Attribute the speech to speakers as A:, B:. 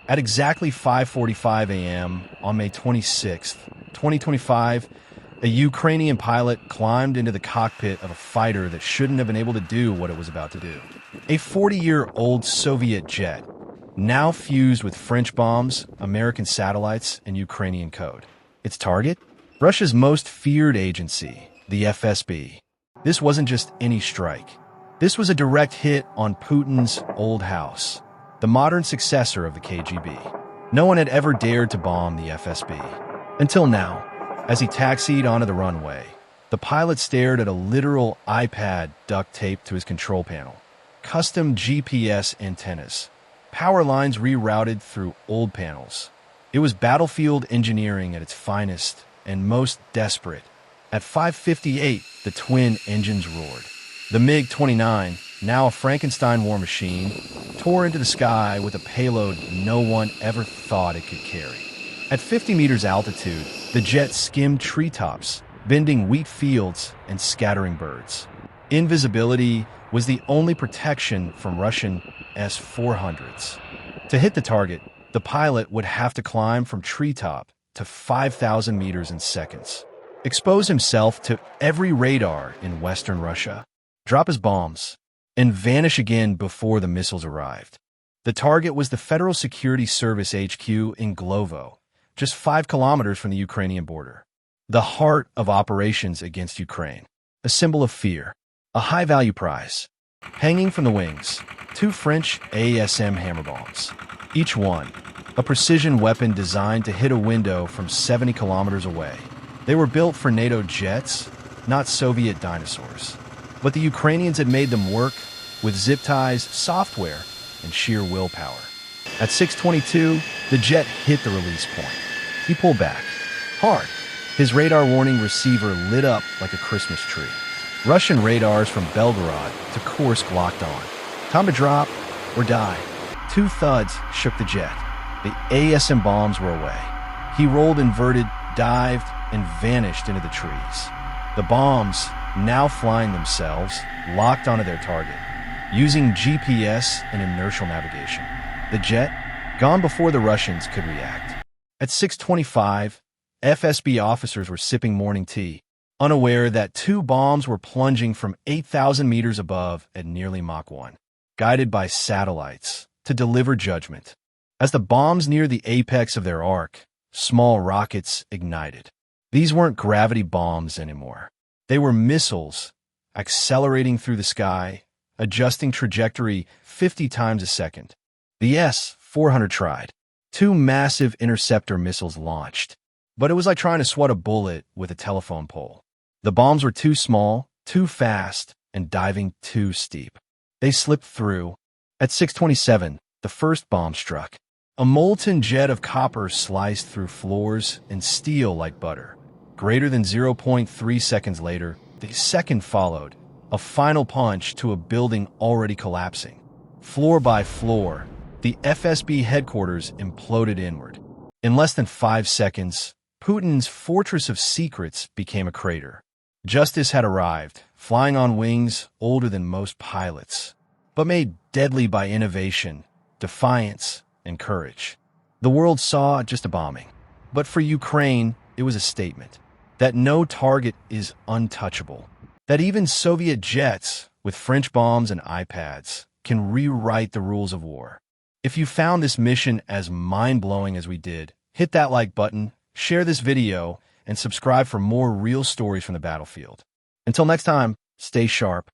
A: At exactly 5:45 a.m. on May 26, 2025, a Ukrainian pilot climbed into the cockpit of a fighter that shouldn't have been able to do what it was about to do. A 40-year-old Soviet jet, now fused with French bombs, American satellites, and Ukrainian code. Its target? Russia's most feared agency, the FSB. This wasn't just any strike. This was a direct hit on Putin's old house, the modern successor of the KGB. No one had ever dared to bomb the FSB. Until now, as he taxied onto the runway, the pilot stared at a literal iPad duct-taped to his control panel. Custom GPS antennas. Power lines rerouted through old panels. It was battlefield engineering at its finest and most desperate. At 5:58, the twin engines roared. The MiG-29, now a Frankenstein war machine, tore into the sky with a payload no one ever thought it could carry. At 50 meters altitude, the jet skimmed treetops, bending wheat fields and scattering birds. Invisibility was the only protection from Russian S-400s. To hit the target, the pilot would have to climb from treetop to 5,000 meters in seconds, expose himself to every radar in Western Russia, drop his bombs, and vanish again before the missiles arrived. The target was the Federal Security Service HQ in Glovo, just 5 kilometers from the Ukrainian border. The heart of operations against Ukraine, a symbol of fear, a high-value prize. Hanging from the wings, 2 French AASM Hammer bombs, each one a precision weapon designed to hit a window from 70 kilometers away. They were built for NATO jets, not Soviet dinosaurs. But the Ukrainians had made them work with zip ties, software, and sheer willpower. At 6:22, the jet hit the release point. He pulled back, hard. His radar warning receiver lit up like a Christmas tree. Russian radars from Belgorod to Kursk locked on. Time to drop or die. 2 thuds shook the jet. The ASM bombs were away. He rolled inverted, dived, and vanished into the trees. The bombs, now flying themselves, locked onto their target, using GPS and inertial navigation. The jet, gone before the Russians could react. At 6:25, FSB officers were sipping morning tea, unaware that 2 bombs were plunging from 8,000 meters above at nearly Mach 1, guided by satellites to deliver judgment. As the bombs neared the apex of their arc, small rockets ignited. These weren't gravity bombs anymore. They were missiles, accelerating through the sky, adjusting trajectory 50 times a second. The S-400 tried. 2 massive interceptor missiles launched. But it was like trying to swat a bullet with a telephone pole. The bombs were too small, too fast, and diving too steep. They slipped through. At 6:27, the first bomb struck. A molten jet of copper sliced through floors and steel like butter. Greater than 0.3 seconds later, the second followed, a final punch to a building already collapsing. Floor by floor, the FSB headquarters imploded inward. In less than 5 seconds, Putin's fortress of secrets became a crater. Justice had arrived, flying on wings older than most pilots, but made deadly by innovation, defiance, and courage. The world saw just a bombing, but for Ukraine, it was a statement that no target is untouchable, that even Soviet jets with French bombs and iPads can rewrite the rules of war. If you found this mission as mind-blowing as we did, hit that like button, share this video, and subscribe for more real stories from the battlefield. Until next time, stay sharp.